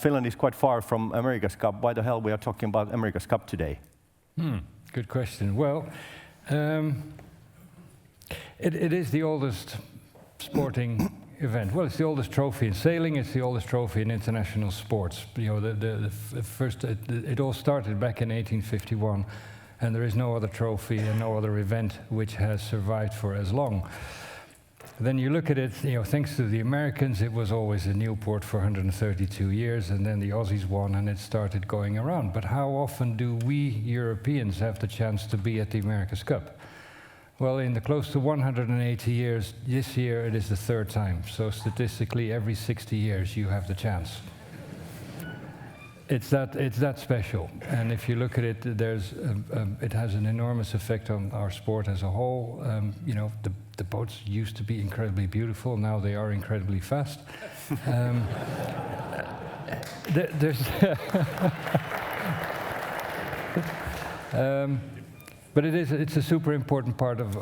Finland is quite far from America's Cup. Why the hell we are talking about America's Cup today? Good question. Well, it is the oldest sporting event. Well, it's the oldest trophy in sailing. It's the oldest trophy in international sports. You know, the first it all started back in 1851, and there is no other trophy and no other event which has survived for as long. Then you look at it, you know, thanks to the Americans, it was always in Newport for 132 years, and then the Aussies won, and it started going around. But how often do we Europeans have the chance to be at the America's Cup? Well, in the close to 180 years, this year it is the third time. So statistically, every 60 years you have the chance. It's that special. And if you look at it, it has an enormous effect on our sport as a whole. You know, the boats used to be incredibly beautiful. Now they are incredibly fast. But it's a super important part of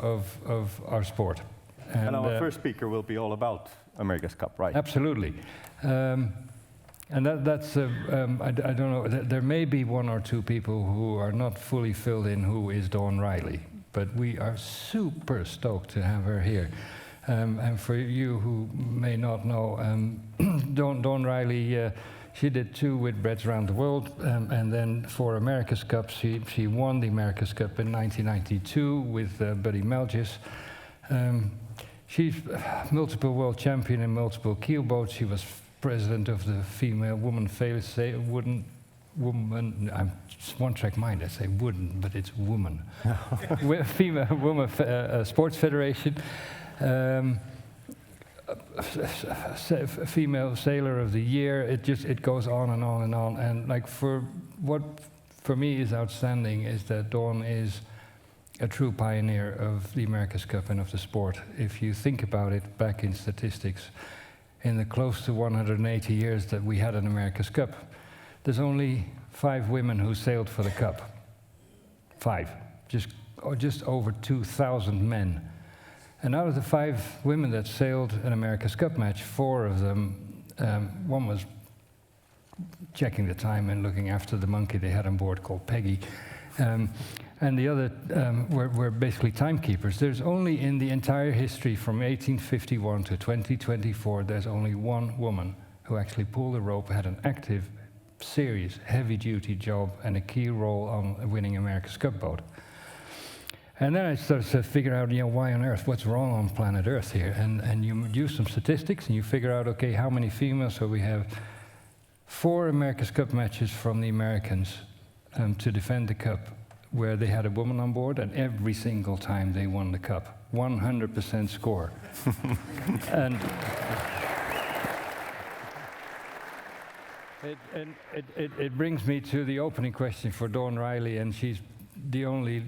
our sport. And our first speaker will be all about America's Cup, right? Absolutely. And that's, I don't know, there may be one or two people who are not fully filled in who is Dawn Riley, but we are super stoked to have her here. And for you who may not know, Dawn Riley, she did 2 with Brett's Around the World, and then for America's Cup, she won the America's Cup in 1992 with Buddy Melgis. She's multiple world champion in multiple keelboats. She was president of the Female Woman I'm just one-track mind, I say wooden, but it's woman. Female Woman Sports Federation. Female Sailor of the Year. It goes on and on and on. And like what for me is outstanding is that Dawn is a true pioneer of the America's Cup and of the sport. If you think about it, back in statistics, in the close to 180 years that we had an America's Cup, there's only 5 women who sailed for the Cup. 5. Just over 2,000 men. And out of the 5 women that sailed an America's Cup match, 4 of them, one was checking the time and looking after the monkey they had on board called Peggy. And the other were basically timekeepers. There's only in the entire history from 1851 to 2024, there's only 1 woman who actually pulled a rope, had an active, serious, heavy-duty job and a key role on winning America's Cup boat. And then I started to figure out, you know, why on earth, what's wrong on planet Earth here? And you do some statistics and you figure out, okay, how many females? So we have 4 America's Cup matches from the Americans to defend the Cup, where they had a woman on board, and every single time they won the Cup. 100% score. And it brings me to the opening question for Dawn Riley, and she's the only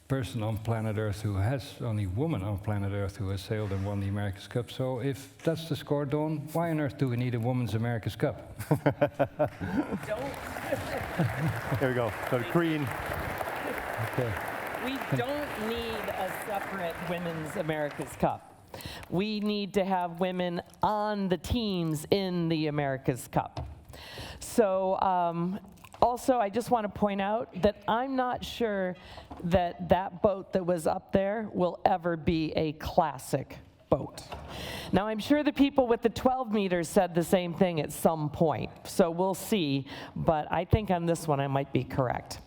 person on planet Earth who has, only woman on planet Earth who has sailed and won the America's Cup. So if that's the score, Dawn, why on earth do we need a woman's America's Cup? Here we go. So the Queen. Okay. We don't need a separate women's America's Cup. We need to have women on the teams in the America's Cup. So also, I just want to point out that I'm not sure that that boat that was up there will ever be a classic boat. Now, I'm sure the people with the 12 meters said the same thing at some point, so we'll see, but I think on this one I might be correct.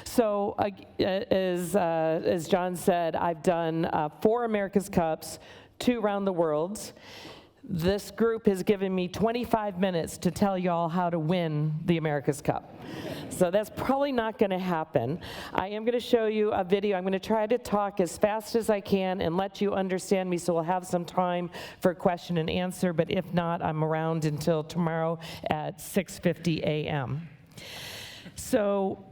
So, as John said, I've done 4 America's Cups, 2 Round the Worlds. This group has given me 25 minutes to tell y'all how to win the America's Cup. So that's probably not going to happen. I am going to show you a video. I'm going to try to talk as fast as I can and let you understand me, so we'll have some time for question and answer, but if not, I'm around until tomorrow at 6:50 a.m. So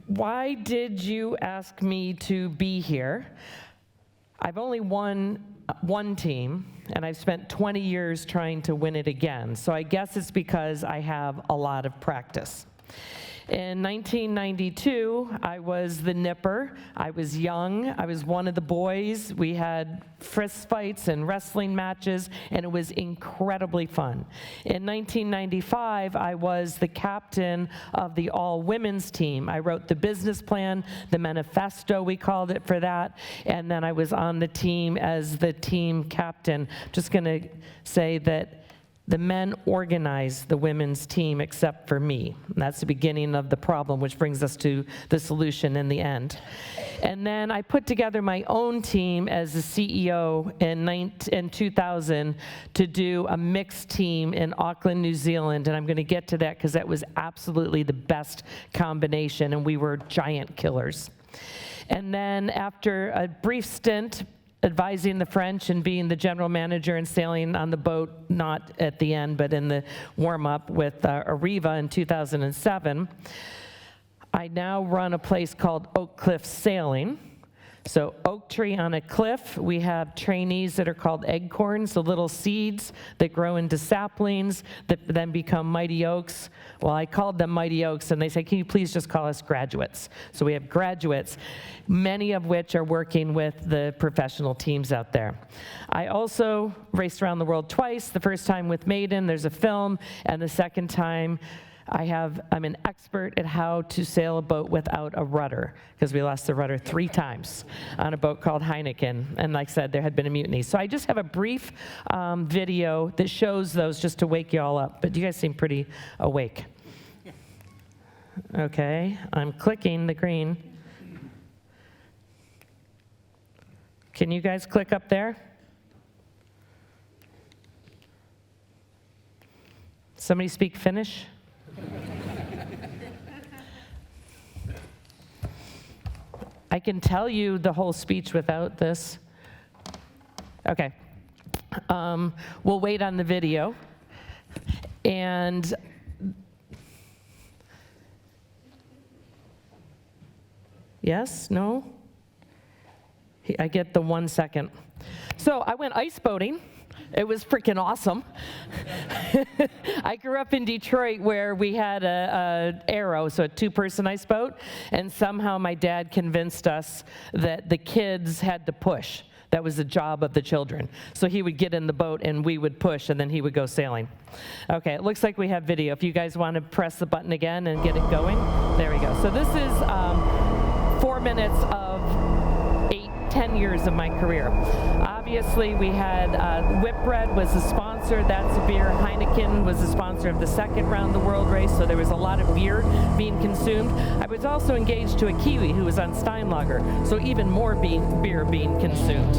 why did you ask me to be here? I've only won one team, and I've spent 20 years trying to win it again. So I guess it's because I have a lot of practice. In 1992, I was the nipper. I was young. I was one of the boys. We had fist fights and wrestling matches, and it was incredibly fun. In 1995, I was the captain of the all-women's team. I wrote the business plan, the manifesto, we called it for that, and then I was on the team as the team captain. Just going to say that the men organized the women's team except for me. And that's the beginning of the problem, which brings us to the solution in the end. And then I put together my own team as the CEO in 2000 to do a mixed team in Auckland, New Zealand. And I'm going to get to that because that was absolutely the best combination, and we were giant killers. And then after a brief stint advising the French and being the general manager and sailing on the boat, not at the end, but in the warm-up with Arriva in 2007, I now run a place called Oak Cliff Sailing. So oak tree on a cliff, we have trainees that are called acorns, the little seeds that grow into saplings that then become mighty oaks. Well, I called them mighty oaks, and they said, can you please just call us graduates? So we have graduates, many of which are working with the professional teams out there. I also raced around the world twice, the first time with Maiden, there's a film, and the second time I'm an expert at how to sail a boat without a rudder, because we lost the rudder 3 times on a boat called Heineken, and like I said, there had been a mutiny. So I just have a brief video that shows those just to wake you all up, but you guys seem pretty awake. Okay, I'm clicking the green. Can you guys click up there? Somebody speak Finnish? I can tell you the whole speech without this. Okay. We'll wait on the video. And yes? No? I get the 1 second. So I went ice boating. It was freaking awesome. I grew up in Detroit where we had a Arrow, so a 2-person ice boat, and somehow my dad convinced us that the kids had to push. That was the job of the children. So he would get in the boat and we would push, and then he would go sailing. Okay, it looks like we have video. If you guys want to press the button again and get it going. There we go. So this is 4 minutes of 10 years of my career. Obviously, we had Whitbread was the sponsor. That's a beer. Heineken was the sponsor of the second round of the world race, so there was a lot of beer being consumed. I was also engaged to a Kiwi who was on Steinlager, so even more beer being consumed.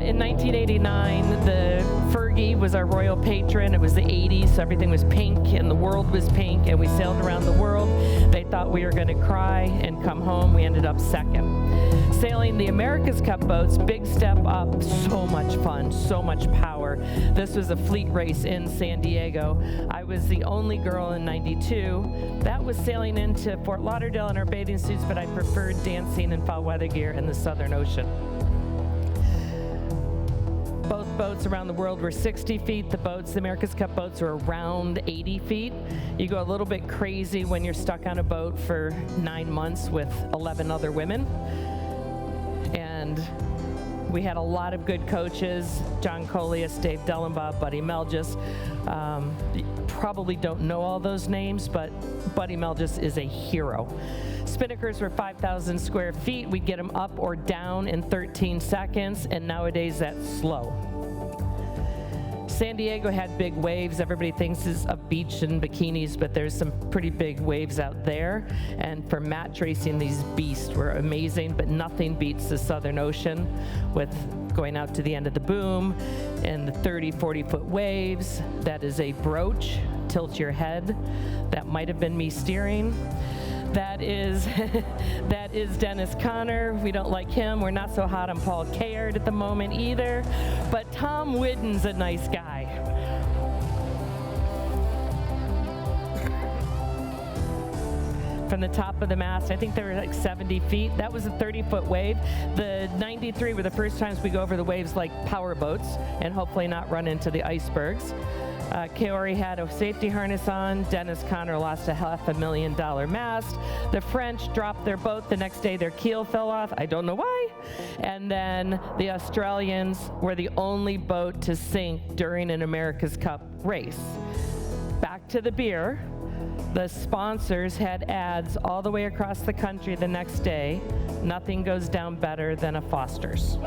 In 1989, the Fergie was our royal patron. It was the 80s, so everything was pink, and the world was pink, and we sailed around the world. They thought we were going to cry and come home. We ended up second. Sailing the America's Cup boats, big step up, so much fun, so much power. This was a fleet race in San Diego. I was the only girl in 92. That was sailing into Fort Lauderdale in our bathing suits, but I preferred dancing in foul weather gear in the Southern Ocean. Both boats around the world were 60 feet. The America's Cup boats are around 80 feet. You go a little bit crazy when you're stuck on a boat for 9 months with 11 other women. And we had a lot of good coaches, John Coleus, Dave Dellenbaugh, Buddy Melgis. You probably don't know all those names, but Buddy Melgis is a hero. Spinnakers were 5,000 square feet. We'd get them up or down in 13 seconds, and nowadays that's slow. San Diego had big waves. Everybody thinks it's a beach and bikinis, but there's some pretty big waves out there. And for match racing, these beasts were amazing, but nothing beats the Southern Ocean with going out to the end of the boom and the 30, 40-foot waves. That is a broach, tilt your head. That might have been me steering. That is Dennis Conner. We don't like him. We're not so hot on Paul Caird at the moment either. But Tom Whidden's a nice guy. From the top of the mast, I think they were like 70 feet. That was a 30-foot wave. The 93 were the first times we go over the waves like power boats and hopefully not run into the icebergs. Kaori had a safety harness on. Dennis Conner lost a $500,000 mast. The French dropped their boat. The next day, their keel fell off. I don't know why. And then the Australians were the only boat to sink during an America's Cup race. Back to the beer. The sponsors had ads all the way across the country the next day. Nothing goes down better than a Foster's.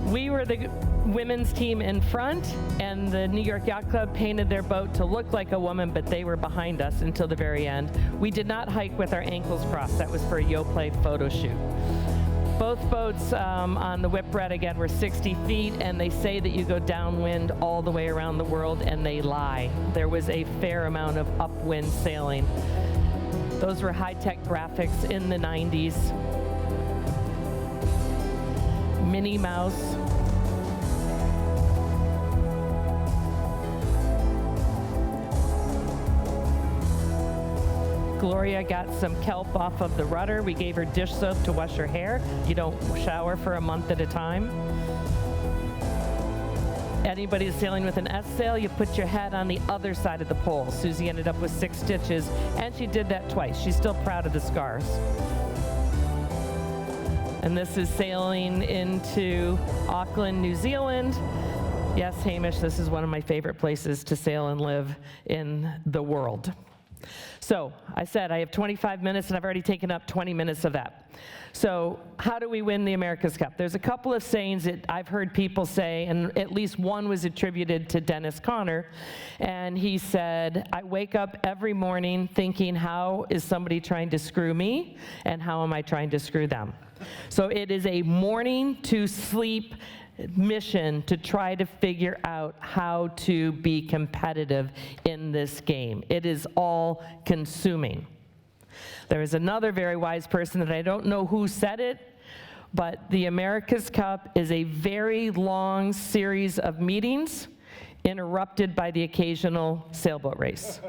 We were the women's team in front, and the New York Yacht Club painted their boat to look like a woman, but they were behind us until the very end. We did not hike with our ankles crossed. That was for a Yoplait photo shoot. Both boats on the Whipwreck again were 60 feet, and they say that you go downwind all the way around the world, and they lie. There was a fair amount of upwind sailing. Those were high-tech graphics in the 90s. Minnie Mouse. Gloria got some kelp off of the rudder. We gave her dish soap to wash her hair. You don't shower for a month at a time. Anybody who's sailing with an S sail, you put your head on the other side of the pole. Susie ended up with 6 stitches, and she did that twice. She's still proud of the scars. And this is sailing into Auckland, New Zealand. Yes, Hamish, this is one of my favorite places to sail and live in the world. So I said I have 25 minutes, and I've already taken up 20 minutes of that. So how do we win the America's Cup? There's a couple of sayings that I've heard people say, and at least one was attributed to Dennis Conner. And he said, I wake up every morning thinking, how is somebody trying to screw me, and how am I trying to screw them? So it is a morning to sleep mission to try to figure out how to be competitive in this game. It is all consuming. There is another very wise person that I don't know who said it, but the America's Cup is a very long series of meetings interrupted by the occasional sailboat race.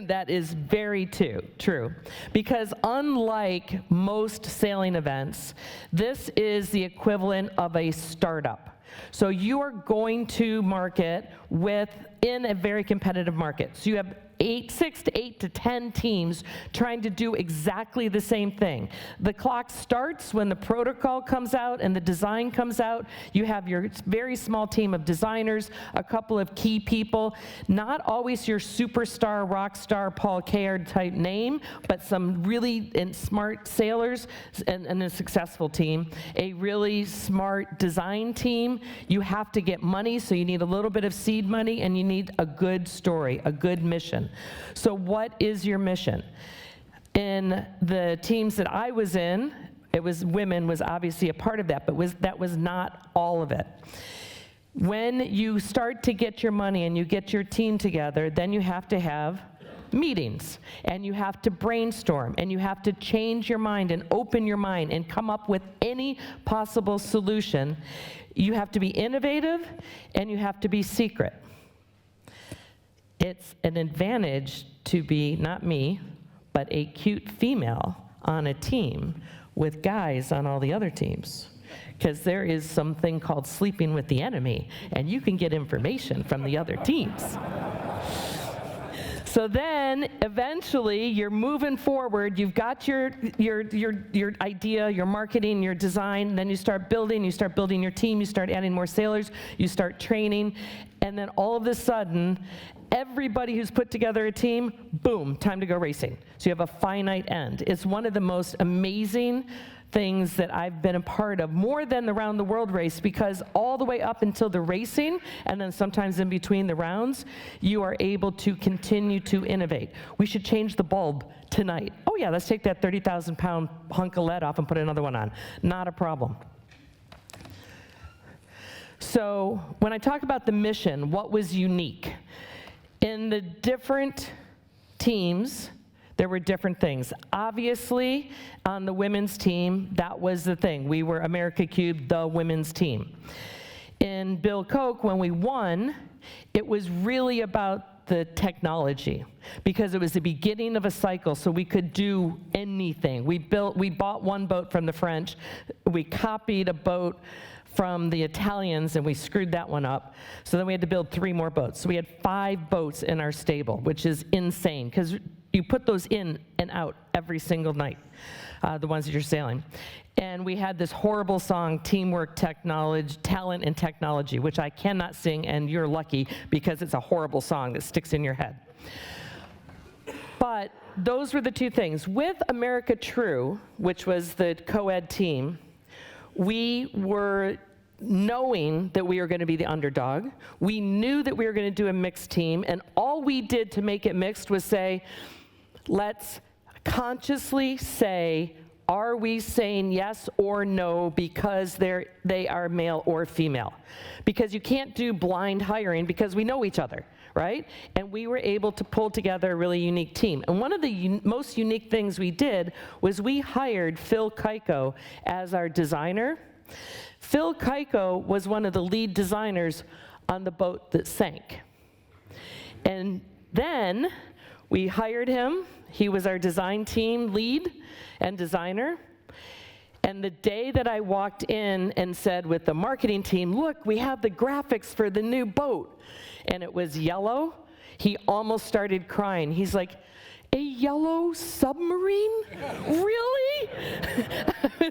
That is very true. Because unlike most sailing events, this is the equivalent of a startup. So you are going to market in a very competitive market. So you have 6 to 8 to 10 teams trying to do exactly the same thing. The clock starts when the protocol comes out and the design comes out. You have your very small team of designers, a couple of key people, not always your superstar, rock star, Paul Caird type name, but some really smart sailors and a successful team, a really smart design team. You have to get money, so you need a little bit of seed money, and you need a good story, a good mission. So what is your mission? In the teams that I was in, women was obviously a part of that, but that was not all of it. When you start to get your money and you get your team together, then you have to have meetings, and you have to brainstorm, and you have to change your mind and open your mind and come up with any possible solution. You have to be innovative, and you have to be secret. It's an advantage to be, not me, but a cute female on a team with guys on all the other teams. Because there is something called sleeping with the enemy, and you can get information from the other teams. So then, eventually, you're moving forward. You've got your idea, your marketing, your design. Then you start building your team. You start adding more sailors. You start training. And then all of a sudden, everybody who's put together a team, boom, time to go racing. So you have a finite end. It's one of the most amazing things that I've been a part of, more than the Round the World race, because all the way up until the racing, and then sometimes in between the rounds, you are able to continue to innovate. We should change the bulb tonight. Oh yeah, let's take that 30,000-pound hunk of lead off and put another one on. Not a problem. So when I talk about the mission, what was unique? In the different teams, there were different things. Obviously, on the women's team, that was the thing. We were America Cube, the women's team. In Bill Koch, when we won, it was really about the technology because it was the beginning of a cycle, so we could do anything. We bought one boat from the French, we copied a boat from the Italians, and we screwed that one up. So then we had to build 3 more boats. So we had 5 boats in our stable, which is insane, because you put those in and out every single night, the ones that you're sailing. And we had this horrible song, Teamwork, Technology, Talent and Technology, which I cannot sing, and you're lucky, because it's a horrible song that sticks in your head. But those were the 2 things. With America True, which was the co-ed team, we were knowing that we were going to be the underdog. We knew that we were going to do a mixed team, and all we did to make it mixed was say, let's consciously say, are we saying yes or no because they are male or female? Because you can't do blind hiring because we know each other, right? And we were able to pull together a really unique team. And one of the most unique things we did was we hired Phil Keiko as our designer. Phil Keiko was one of the lead designers on the boat that sank. And then we hired him. He was our design team lead and designer. And the day that I walked in and said with the marketing team, look, we have the graphics for the new boat, and it was yellow, he almost started crying. He's like, a yellow submarine? Really? I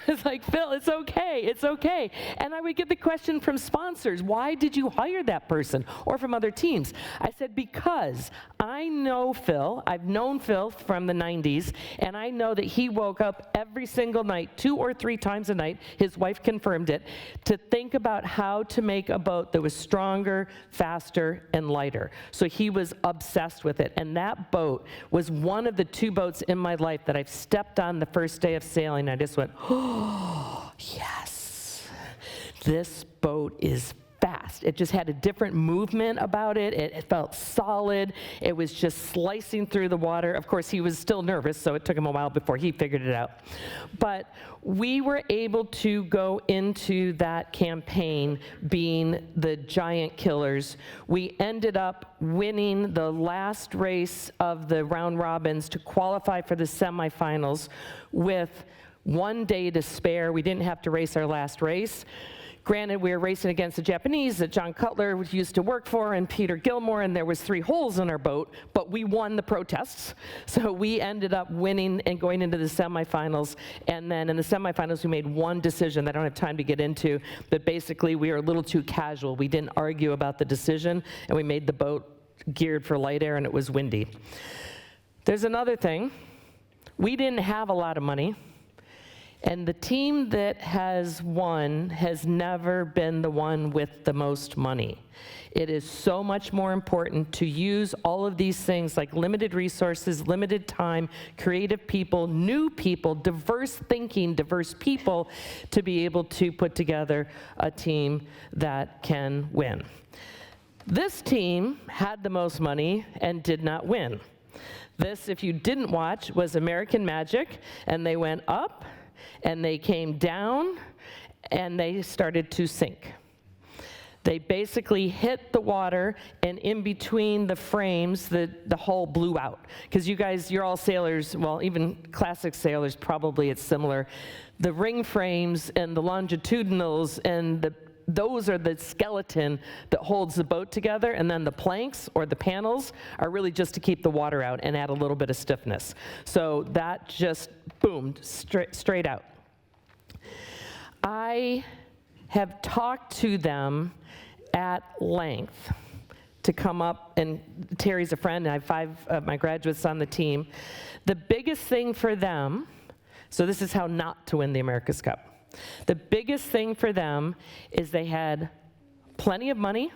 was like, Phil, it's okay, it's okay. And I would get the question from sponsors, why did you hire that person? Or from other teams. I said, because I know Phil, I've known Phil from the 90s, and I know that he woke up every single night, 2 or 3 times a night, his wife confirmed it, to think about how to make a boat that was stronger, faster, and lighter. So he was obsessed with it, and that boat was one of the 2 boats in my life that I've stepped on the first day of sailing. I just went, oh, yes, this boat is fast. It just had a different movement about it. It felt solid. It was just slicing through the water. Of course, he was still nervous, so it took him a while before he figured it out. But we were able to go into that campaign being the giant killers. We ended up winning the last race of the round robins to qualify for the semifinals with 1 day to spare. We didn't have to race our last race. Granted, we were racing against the Japanese that John Cutler used to work for and Peter Gilmore, and there was 3 holes in our boat, but we won the protests. So we ended up winning and going into the semifinals. And then in the semifinals, we made one decision that I don't have time to get into, but basically we were a little too casual. We didn't argue about the decision, and we made the boat geared for light air, and it was windy. There's another thing. We didn't have a lot of money. And the team that has won has never been the one with the most money. It is so much more important to use all of these things like limited resources, limited time, creative people, new people, diverse thinking, diverse people to be able to put together a team that can win. This team had the most money and did not win. This, if you didn't watch, was American Magic, and they went up, and they came down, and they started to sink. They basically hit the water, and in between the frames, the hull blew out. Because you guys, you're all sailors, well, even classic sailors, probably it's similar. The ring frames and the longitudinals and those are the skeleton that holds the boat together, and then the planks or the panels are really just to keep the water out and add a little bit of stiffness. So that just boomed straight out. I have talked to them at length to come up, and Terry's a friend, and I have 5 of my graduates on the team. The biggest thing for them, so this is how not to win the America's Cup. The biggest thing for them is they had plenty of money,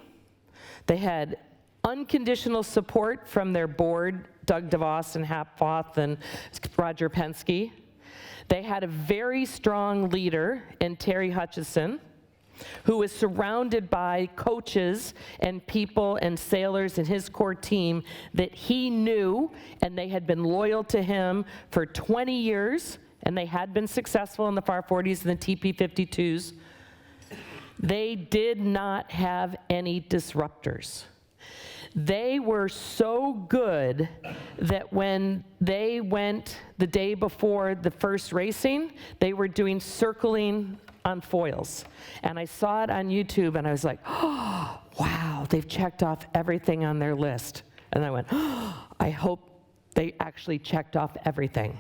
they had unconditional support from their board, Doug DeVos and Hap Foth and Roger Penske. They had a very strong leader in Terry Hutchison, who was surrounded by coaches and people and sailors in his core team that he knew, and they had been loyal to him for 20 years, and they had been successful in the FAR 40s and the TP52s. They did not have any disruptors. They were so good that when they went the day before the first racing, they were doing circling on foils. And I saw it on YouTube, and I was like, oh, wow, they've checked off everything on their list. And I went, oh, I hope they actually checked off everything.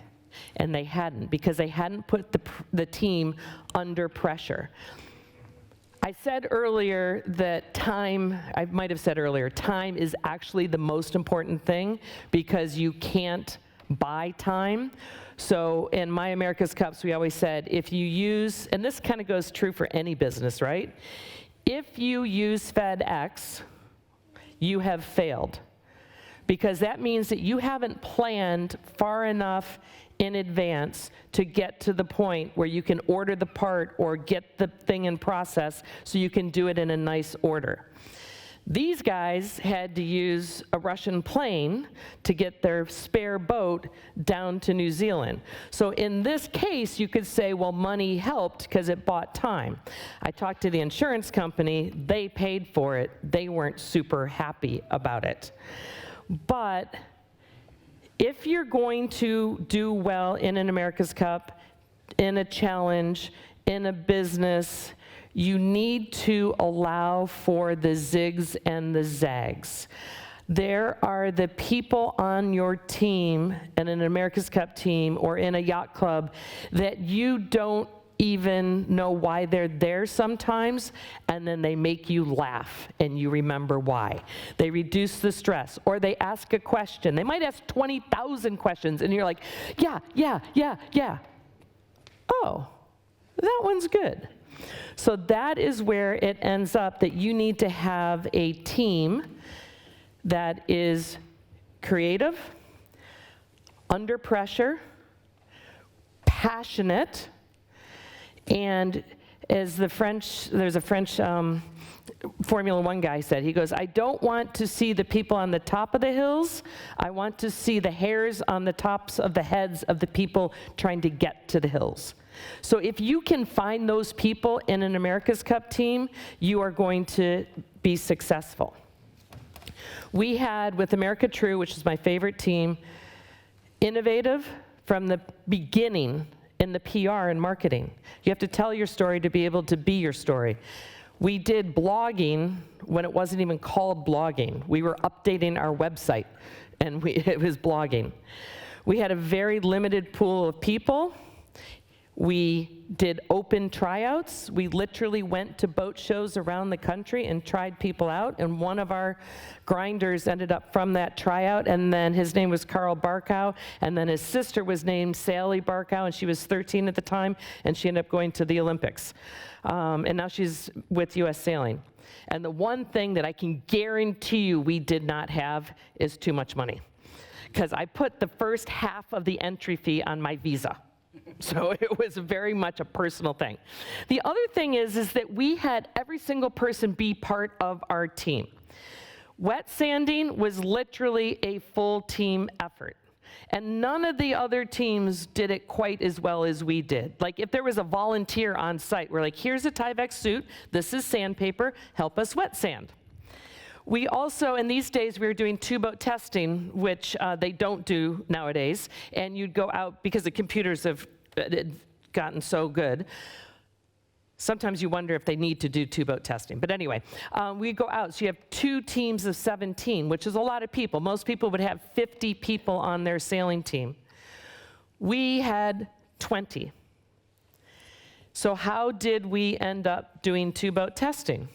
And they hadn't, because they hadn't put the team under pressure. I said earlier that time, I might have said earlier, time is actually the most important thing, because you can't buy time. So in My America's Cups, we always said, if you use, and this kind of goes true for any business, right? If you use FedEx, you have failed, because that means that you haven't planned far enough in advance to get to the point where you can order the part or get the thing in process so you can do it in a nice order. These guys had to use a Russian plane to get their spare boat down to New Zealand. So in this case, you could say, well, money helped because it bought time. I talked to the insurance company. They paid for it. They weren't super happy about it. But if you're going to do well in an America's Cup, in a challenge, in a business, you need to allow for the zigs and the zags. There are the people on your team, in an America's Cup team or in a yacht club, that you don't even know why they're there sometimes, and then they make you laugh and you remember why. They reduce the stress, or they ask a question. They might ask 20,000 questions, and you're like, yeah. Oh, that one's good. So that is where it ends up, that you need to have a team that is creative, under pressure, passionate, and as there's a French Formula One guy said, he goes, I don't want to see the people on the top of the hills, I want to see the hairs on the tops of the heads of the people trying to get to the hills. So if you can find those people in an America's Cup team, you are going to be successful. We had, with America True, which is my favorite team, innovative from the beginning in the PR and marketing. You have to tell your story to be able to be your story. We did blogging when it wasn't even called blogging. We were updating our website, and it was blogging. We had a very limited pool of people. We did open tryouts. We literally went to boat shows around the country and tried people out, and one of our grinders ended up from that tryout, and then his name was Carl Barkow, and then his sister was named Sally Barkow, and she was 13 at the time, and she ended up going to the Olympics. And now she's with U.S. Sailing. And the one thing that I can guarantee you we did not have is too much money, because I put the first half of the entry fee on my visa. So it was very much a personal thing. The other thing is that we had every single person be part of our team. Wet sanding was literally a full team effort. And none of the other teams did it quite as well as we did. Like if there was a volunteer on site, we're like, here's a Tyvek suit, this is sandpaper, help us wet sand. We also, in these days, we were doing two-boat testing, which they don't do nowadays, and you'd go out, because the computers have gotten so good, sometimes you wonder if they need to do two-boat testing. But anyway, we go out, so you have 2 teams of 17, which is a lot of people. Most people would have 50 people on their sailing team. We had 20. So how did we end up doing two-boat testing?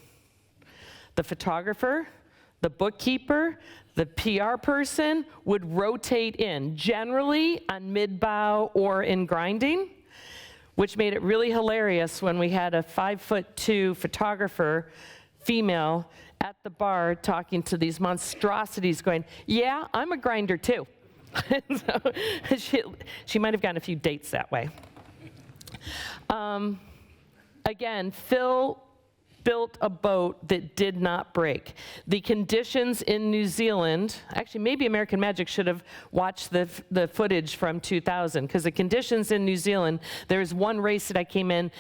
The photographer, the bookkeeper, the PR person would rotate in, generally on mid-bow or in grinding, which made it really hilarious when we had a 5'2" photographer, female, at the bar talking to these monstrosities going, yeah, I'm a grinder too. So she might have gotten a few dates that way. Again, Phil built a boat that did not break. The conditions in New Zealand, actually maybe American Magic should have watched the footage from 2000, because the conditions in New Zealand, there's one race that I came in,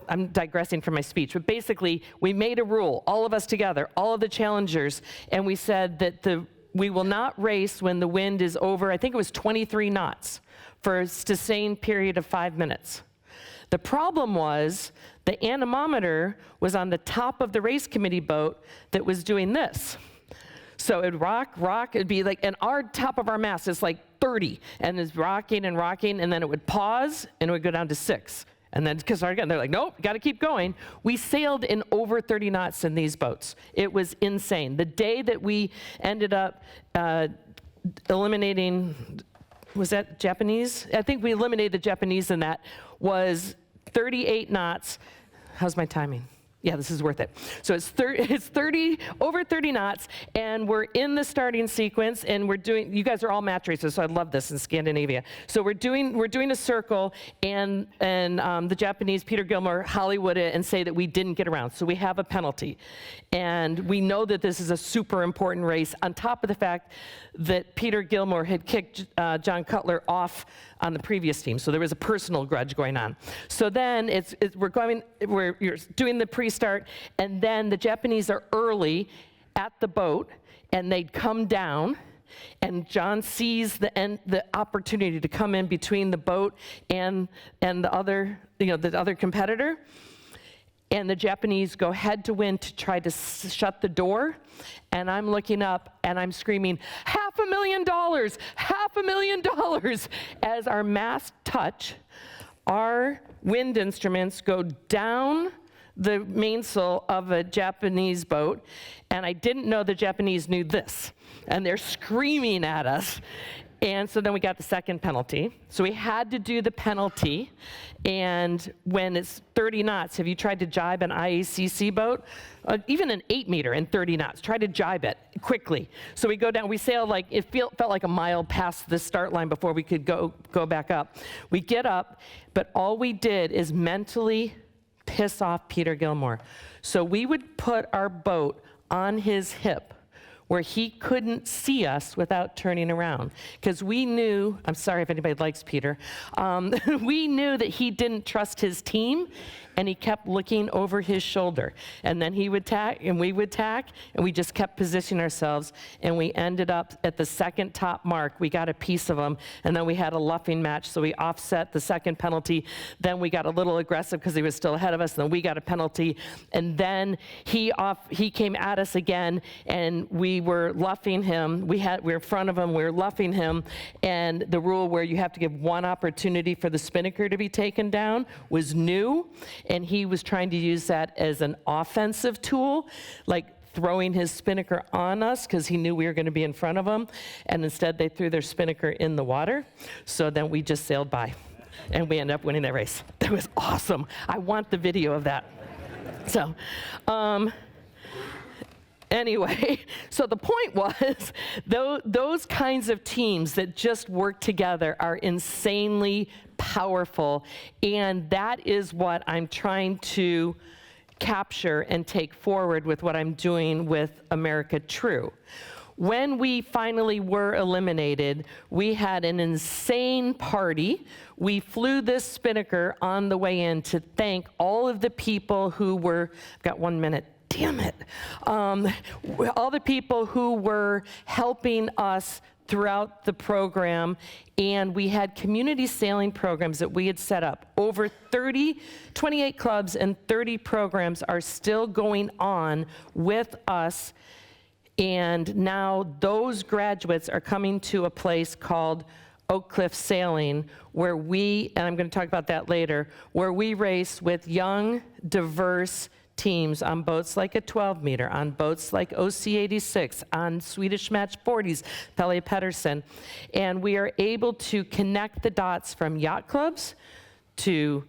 I'm digressing from my speech, but basically we made a rule, all of us together, all of the challengers, and we said that we will not race when the wind is over, I think it was 23 knots, for a sustained period of 5 minutes. The problem was the anemometer was on the top of the race committee boat that was doing this. So it'd rock, it'd be like, and our top of our mast is like 30, and it's rocking, and then it would pause, and it would go down to 6. And then, because again, they're like, nope, got to keep going. We sailed in over 30 knots in these boats. It was insane. The day that we ended up eliminating, was that Japanese? I think we eliminated the Japanese in that, was 38 knots. How's my timing? Yeah, this is worth it. So it's 30, over 30 knots, and we're in the starting sequence, and we're doing, you guys are all match racers, so I love this in Scandinavia. So we're doing a circle, and the Japanese, Peter Gilmore, Hollywood it, and say that we didn't get around. So we have a penalty. And we know that this is a super important race, on top of the fact that Peter Gilmore had kicked John Cutler off on the previous team. So there was a personal grudge going on. So then you're doing the pre-start, and then the Japanese are early at the boat, and they'd come down, and John sees the opportunity to come in between the boat and the other competitor. And the Japanese go head to wind to try to shut the door. And I'm looking up and I'm screaming, $500,000, $500,000. As our masts touch, our wind instruments go down the mainsail of a Japanese boat. And I didn't know the Japanese knew this. And they're screaming at us. And so then we got the second penalty. So we had to do the penalty. And when it's 30 knots, have you tried to jibe an IACC boat? Even an 8 meter in 30 knots. Try to jibe it quickly. So we go down, we sail like, it felt like a mile past the start line before we could go back up. We get up, but all we did is mentally piss off Peter Gilmore. So we would put our boat on his hip, where he couldn't see us without turning around. Because we knew, I'm sorry if anybody likes Peter, we knew that he didn't trust his team, and he kept looking over his shoulder. And then he would tack, and we would tack, and we just kept positioning ourselves, and we ended up at the second top mark. We got a piece of him, and then we had a luffing match, so we offset the second penalty. Then we got a little aggressive because he was still ahead of us, and then we got a penalty. And then he came at us again, and we were luffing him. We were in front of him, we were luffing him, and the rule where you have to give one opportunity for the spinnaker to be taken down was new, and he was trying to use that as an offensive tool, like throwing his spinnaker on us because he knew we were going to be in front of him, and instead they threw their spinnaker in the water. So then we just sailed by, and we ended up winning that race. That was awesome. I want the video of that. So, anyway, so the point was, those kinds of teams that just work together are insanely powerful, and that is what I'm trying to capture and take forward with what I'm doing with America True. When we finally were eliminated, we had an insane party. We flew this spinnaker on the way in to thank all of the people who were, I've got 1 minute, damn it. All the people who were helping us throughout the program, and we had community sailing programs that we had set up. Over 28 clubs and 30 programs are still going on with us, and now those graduates are coming to a place called Oak Cliff Sailing, where we, and I'm going to talk about that later, where we race with young, diverse teams on boats like a 12 meter, on boats like OC-86, on Swedish Match 40s, Pelle Pettersson, and we are able to connect the dots from yacht clubs to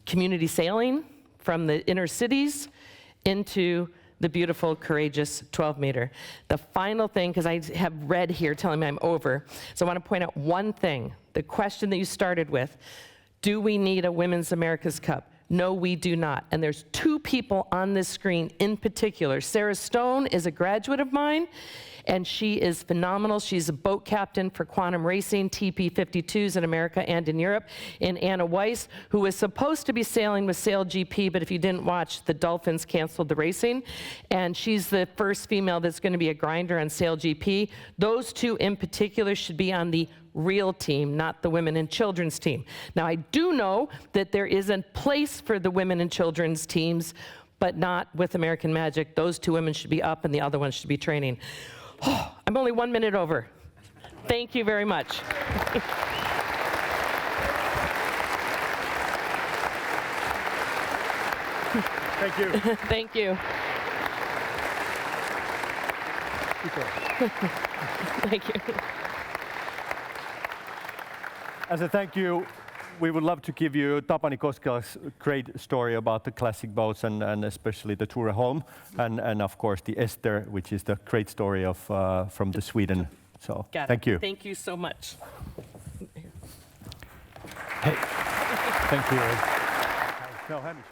community sailing, from the inner cities into the beautiful, courageous 12 meter. The final thing, because I have red here telling me I'm over, so I want to point out one thing, the question that you started with, do we need a Women's America's Cup? No, we do not. And there's two people on this screen in particular. Sarah Stone is a graduate of mine, and she is phenomenal. She's a boat captain for quantum racing, TP52s in America and in Europe. And Anna Weiss, who was supposed to be sailing with Sail GP, but if you didn't watch, the Dolphins canceled the racing. And she's the first female that's going to be a grinder on Sail GP. Those two in particular should be on the real team, not the women and children's team. Now, I do know that there is a place for the women and children's teams, but not with American Magic. Those two women should be up and the other one should be training. Oh, I'm only 1 minute over. Thank you very much. Thank you. Thank you. Thank you. As a thank you, we would love to give you Tapani Koskela's great story about the classic boats and especially the Ture Holm, and of course the Esther, which is the great story of from the Sweden. So thank you. Thank you so much. Hey. Thank you. No, Hamish.